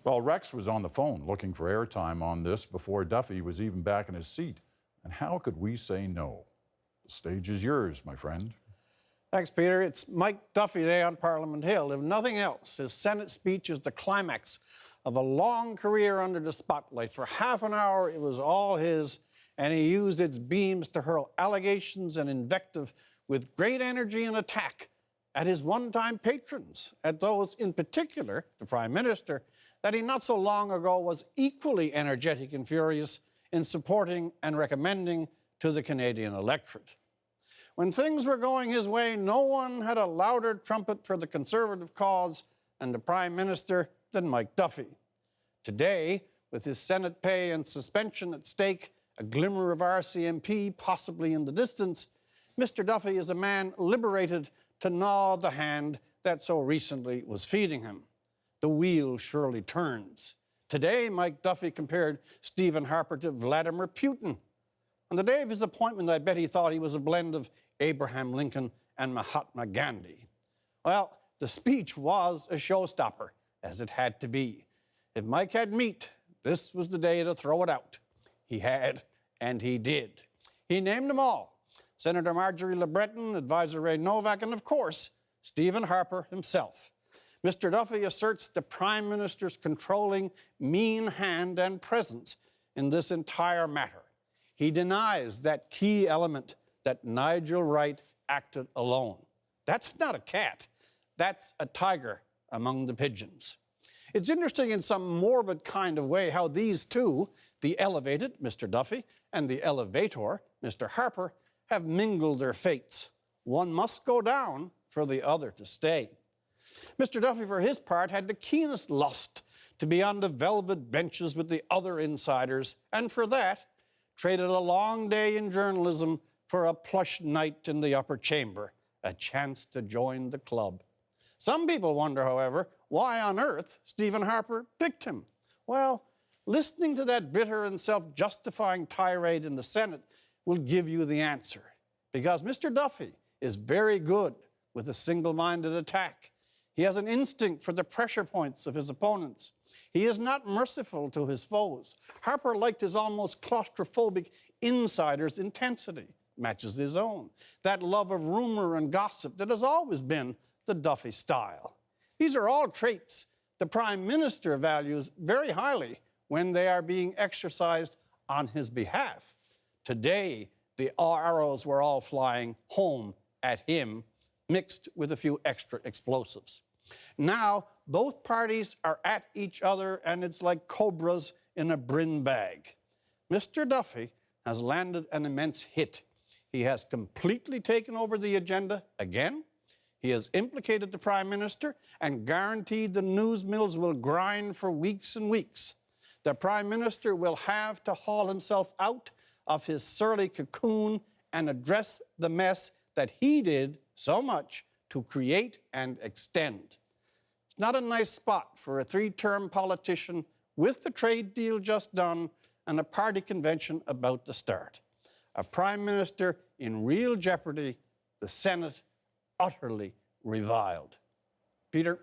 Well, Rex was on the phone looking for airtime on this before Duffy was even back in his seat. And how could we say no? The stage is yours, my friend. Thanks, Peter. It's Mike Duffy Day on Parliament Hill. If nothing else, his Senate speech is the climax of a long career under the spotlight. For half an hour, it was all his, and he used its beams to hurl allegations and invective with great energy and attack at his one-time patrons, at those in particular, the Prime Minister, that he not so long ago was equally energetic and furious in supporting and recommending to the Canadian electorate. When things were going his way, no one had a louder trumpet for the Conservative cause and the Prime Minister than Mike Duffy. Today, with his Senate pay and suspension at stake, a glimmer of RCMP possibly in the distance, Mr. Duffy is a man liberated to gnaw the hand that so recently was feeding him. The wheel surely turns. Today, Mike Duffy compared Stephen Harper to Vladimir Putin. On the day of his appointment, I bet he thought he was a blend of Abraham Lincoln and Mahatma Gandhi. Well, the speech was a showstopper, as it had to be. If Mike had meat, this was the day to throw it out. He had, and he did. He named them all. Senator Marjorie Le Breton, Advisor Ray Novak, and of course, Stephen Harper himself. Mr. Duffy asserts the Prime Minister's controlling, mean hand and presence in this entire matter. He denies that key element that Nigel Wright acted alone. That's not a cat. That's a tiger among the pigeons. It's interesting in some morbid kind of way how these two, the elevated, Mr. Duffy, and the elevator, Mr. Harper, have mingled their fates. One must go down for the other to stay. Mr. Duffy, for his part, had the keenest lust to be on the velvet benches with the other insiders, and for that, traded a long day in journalism for a plush night in the upper chamber, a chance to join the club. Some people wonder, however, why on earth Stephen Harper picked him. Well, listening to that bitter and self-justifying tirade in the Senate will give you the answer. Because Mr. Duffy is very good with a single-minded attack. He has an instinct for the pressure points of his opponents. He is not merciful to his foes. Harper liked his almost claustrophobic insider's intensity, matches his own. That love of rumor and gossip that has always been the Duffy style. These are all traits the Prime Minister values very highly when they are being exercised on his behalf. Today, the arrows were all flying home at him, mixed with a few extra explosives. Now, both parties are at each other, and it's like cobras in a brin bag. Mr. Duffy has landed an immense hit. He has completely taken over the agenda again. He has implicated the Prime Minister and guaranteed the news mills will grind for weeks and weeks. The Prime Minister will have to haul himself out of his surly cocoon and address the mess that he did so much to create and extend. It's not a nice spot for a three-term politician with the trade deal just done and a party convention about to start. A Prime Minister in real jeopardy, the Senate utterly reviled. Peter?